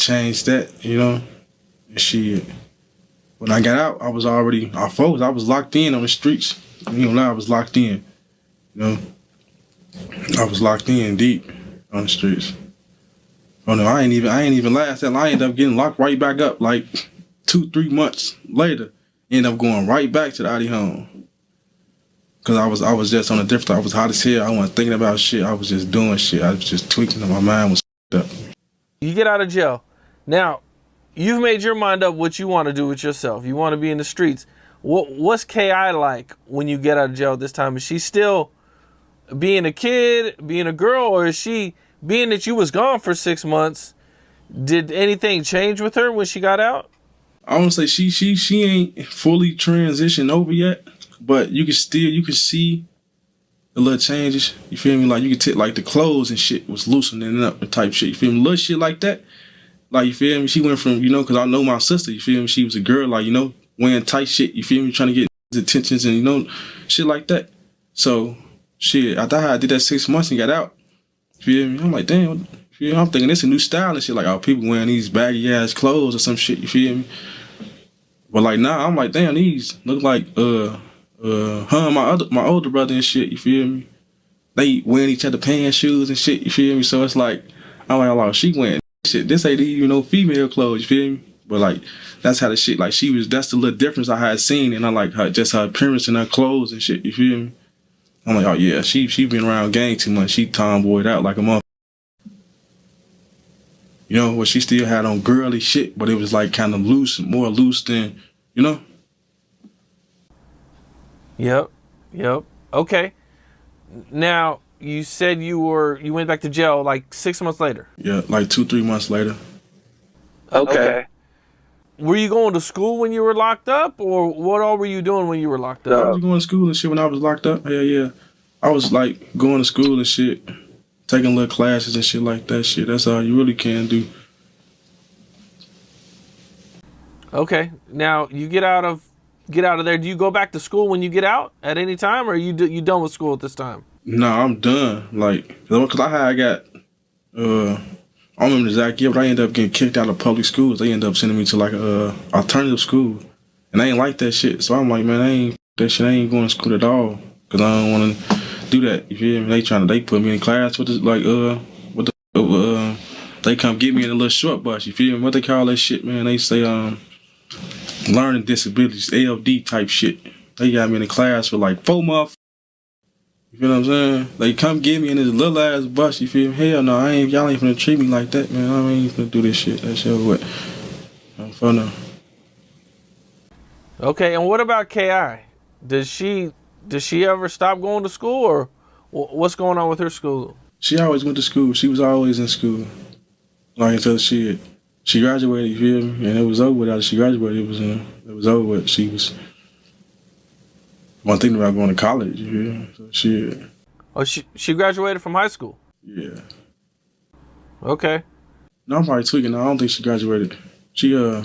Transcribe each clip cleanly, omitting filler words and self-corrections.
changed that, you know. And shit. When I got out, I was already off focus. I was locked in on the streets. You know, now I was locked in. You know, I was locked in deep on the streets. Oh no, I ain't even last that long. I ended up getting locked right back up like 2-3 months later. Ended up going right back to the Audi home. Cause I was just on a different. I was hot as hell. I wasn't thinking about shit. I was just doing shit. I was just tweaking. My mind was up. You get out of jail. Now, you've made your mind up what you want to do with yourself. You want to be in the streets. What's Ki like when you get out of jail this time? Is she still being a kid, being a girl, or is she, being that you was gone for 6 months, did anything change with her when she got out? I want to say she ain't fully transitioned over yet, but you can see the little changes. You feel me? Like you could like the clothes and shit was loosening up and type shit. You feel me? Little shit like that. Like you feel me? She went from, you know, cause I know my sister. You feel me? She was a girl, like, you know, wearing tight shit. You feel me? Trying to get attentions and, you know, shit like that. So shit, after I did that 6 months and got out, you feel me? I'm like, damn. You know, I'm thinking it's a new style and shit. Like, oh, people wearing these baggy ass clothes or some shit. You feel me? But like now, I'm like, damn, these look like her and my older brother and shit. You feel me? They wearing each other pants, shoes and shit. You feel me? So it's like, I'm like, oh, she wearing shit. This ain't even no female clothes. You feel me? But like, that's how the shit. Like that's the little difference I had seen, and I like her appearance and her clothes and shit. You feel me? I'm like, oh yeah, she been around gang too much. She tomboyed out like a motherfucker. You know, well, she still had on girly shit, but it was like kind of loose, more loose than, you know? Yep. Okay. Now, you said you went back to jail like 6 months later. Yeah, like 2-3 months later. Okay. Were you going to school when you were locked up, or what all were you doing when you were locked up? I was going to school and shit when I was locked up. Hell yeah. I was like going to school and shit. Taking little classes and shit like that shit. That's all you really can do. Okay. Now you get out of there. Do you go back to school when you get out at any time, or are you done with school at this time? No, I'm done. Like, cause I got I don't remember the exact year, but I ended up getting kicked out of public schools. They ended up sending me to like a alternative school, and I ain't like that shit. So I'm like, man, I ain't going to school at all, cause I don't want to do that. You feel me? They put me in class with they come get me in a little short bus. You feel me? What they call that shit, man? They say learning disabilities, LD type shit. They got me in a class with like 4 months. You feel what I'm saying? They come get me in this little ass bus. You feel me? Hell no, y'all ain't finna treat me like that, man. I ain't finna do this shit. That shit what? I'm fun. Okay, and what about Ki? Does she ever stop going to school, or what's going on with her school? She always went to school. She was always in school. Like until she graduated, you feel me? And it was over with. After she graduated, it was over with. She was one thing about going to college, you feel me? So shit. Oh, she graduated from high school? Yeah. Okay. No, I'm probably tweaking. No, I don't think she graduated. She trying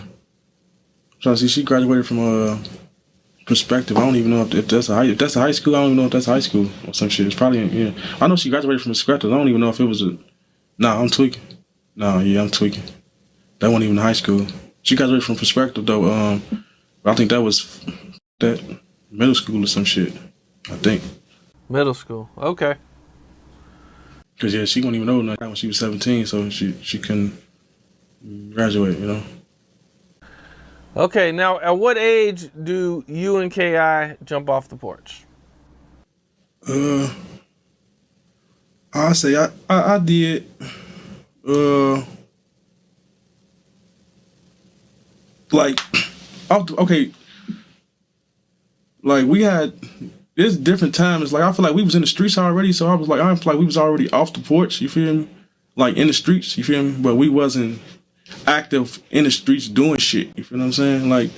to see, she graduated from Perspective. I don't even know if that's a high school. I don't even know if that's high school or some shit. It's probably, yeah. I know she graduated from Perspective. I don't even know if it was I'm tweaking. No, yeah, I'm tweaking. That wasn't even high school. She graduated from Perspective though. But I think that was that middle school or some shit. I think. Middle school. Okay. Cause yeah, she wasn't even old enough when she was 17, so she couldn't graduate, you know. Okay, now at what age do you and Ki jump off the porch? I say I did. Like, okay. Like we had, there's different times. Like I feel like we was in the streets already, so I feel like we was already off the porch. You feel me? Like in the streets. You feel me? But we wasn't active in the streets doing shit. You feel what I'm saying? Like,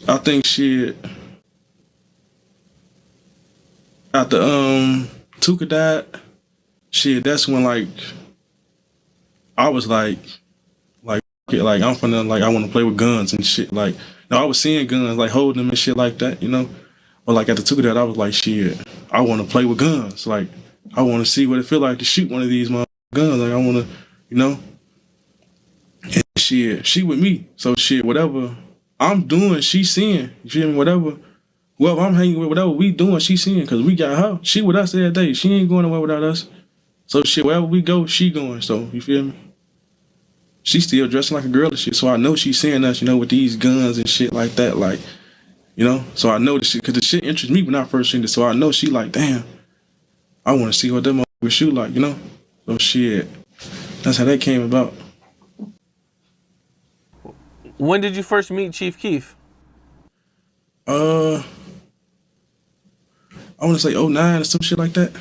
I think shit after Tuka died, shit, that's when like I was like I'm finna, like I want to play with guns and shit. Like, no, I was seeing guns, like holding them and shit like that, you know. But like after Tuka died, I was like, shit, I want to play with guns. Like, I want to see what it feel like to shoot one of these guns. Like, I want to, you know. shit, she with me. So shit, whatever I'm doing, she seeing. You feel me? Whoever I'm hanging with, whatever we doing, she seeing. Because we got her. She with us every day. She ain't going nowhere without us. So shit, wherever we go, she going. So, you feel me? She still dressing like a girl and shit. So I know she seeing us, with these guns and shit like that. Like, So I know the shit. Because the shit interests me when I first seen it. So I know she like, damn, I want to see what that motherfucker shoot like, So shit, that's how that came about. When did you first meet Chief Keef? I want to say '09 or some shit like that.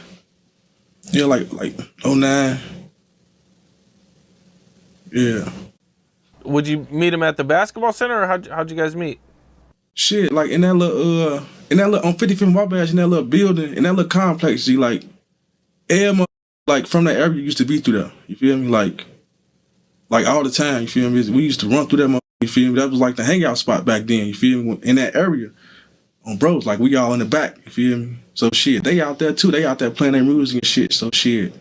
Yeah, like '09. Yeah. Would you meet him at the basketball center, or how'd you guys meet? Shit, like in that little on 55th Wabash, in that little building, in that little complex, like every like from that area used to be through there. You feel me? Like all the time. You feel me? We used to run through that. You feel me? That was like the hangout spot back then. You feel me? In that area, on bros, like we all in the back. You feel me? So shit, they out there too. They out there playing their music and shit. So shit,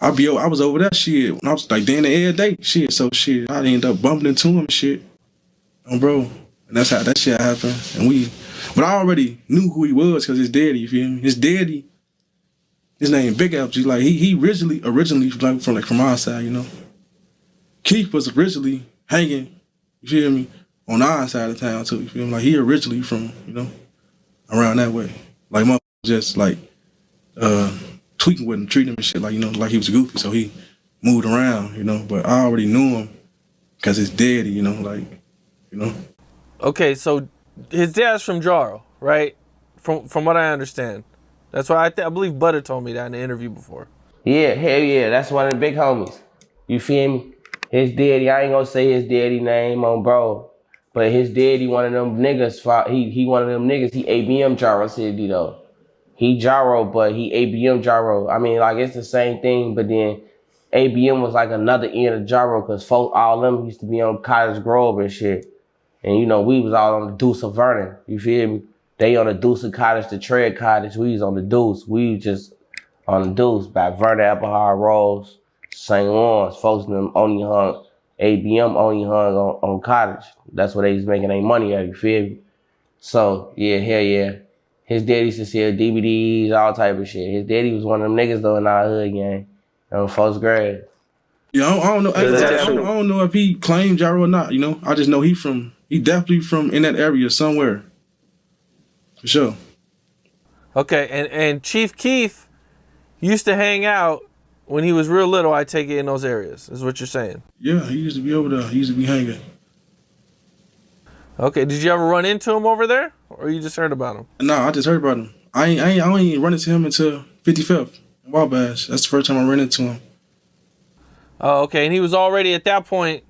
I was over that shit when I was like down there every day. Shit, so shit, I ended up bumping into him and shit. Bro. And that's how that shit happened. But I already knew who he was because his daddy, you feel me? His daddy, his name Big LG. Like he originally like from our side, Keith was originally hanging, you feel me, on our side of town too, you feel me? Like he originally from, around that way. Like motherfucker just like tweaking with him, treating him and shit like, like he was goofy, so he moved around, but I already knew him because his daddy, Okay, so his dad's from Gi.joe, right? From what I understand. That's why I believe Butter told me that in the interview before. Yeah, hell yeah, that's one of the big homies. You feel me? His daddy, I ain't gonna say his daddy name on bro, but his daddy one of them niggas, he one of them niggas, he ABM Gi.joe City though. He Gi.joe, but he ABM Gi.joe. I mean, like, it's the same thing, but then ABM was like another end of Gi.joe, because folk, all them used to be on Cottage Grove and shit. And, we was all on the Deuce of Vernon. You feel me? They on the Deuce of Cottage, the Tread Cottage. We was on the Deuce. We was just on the Deuce by Vernon, Applehard, Rose, St. Lawrence. Folks them only hung, ABM only hung on Cottage. That's what they was making their money at, you feel me? So, yeah, hell yeah. His daddy used to sell DVDs, all type of shit. His daddy was one of them niggas though in our hood gang, in first grade. Yeah, I don't know. I don't know if he claimed Gi.joe or not. I just know he definitely from in that area somewhere, for sure. Okay, and Chief Keef used to hang out when he was real little. I take it in those areas. Is what you're saying? Yeah, he used to be over there. He used to be hanging. Okay, did you ever run into him over there, or you just heard about him? No, I just heard about him. I ain't run into him until 55th Wabash. That's the first time I ran into him. Oh, okay, and he was already at that point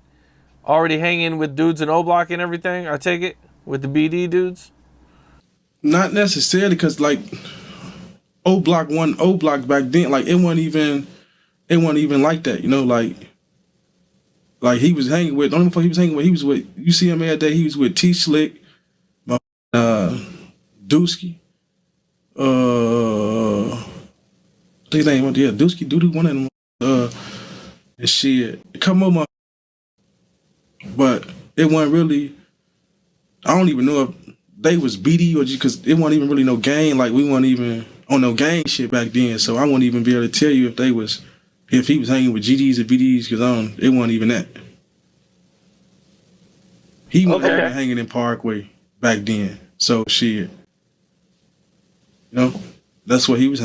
already hanging with dudes in O Block and everything. I take it with the BD dudes. Not necessarily, because like O Block back then, like it wasn't even like that, like he was hanging with. The only he was hanging with, he was with. You see him every day. He was with T Slick, Dusky, his name, yeah, Dusky, Doodoo, one of them, and shit. Come on, but it wasn't really. I don't even know if they was BD or because it wasn't even really no gang. Like we weren't even on no gang shit back then. So I wouldn't even be able to tell you if he was hanging with GDs or BDs, because it wasn't even that. He wasn't even hanging in Parkway back then. So shit, that's what he was hanging.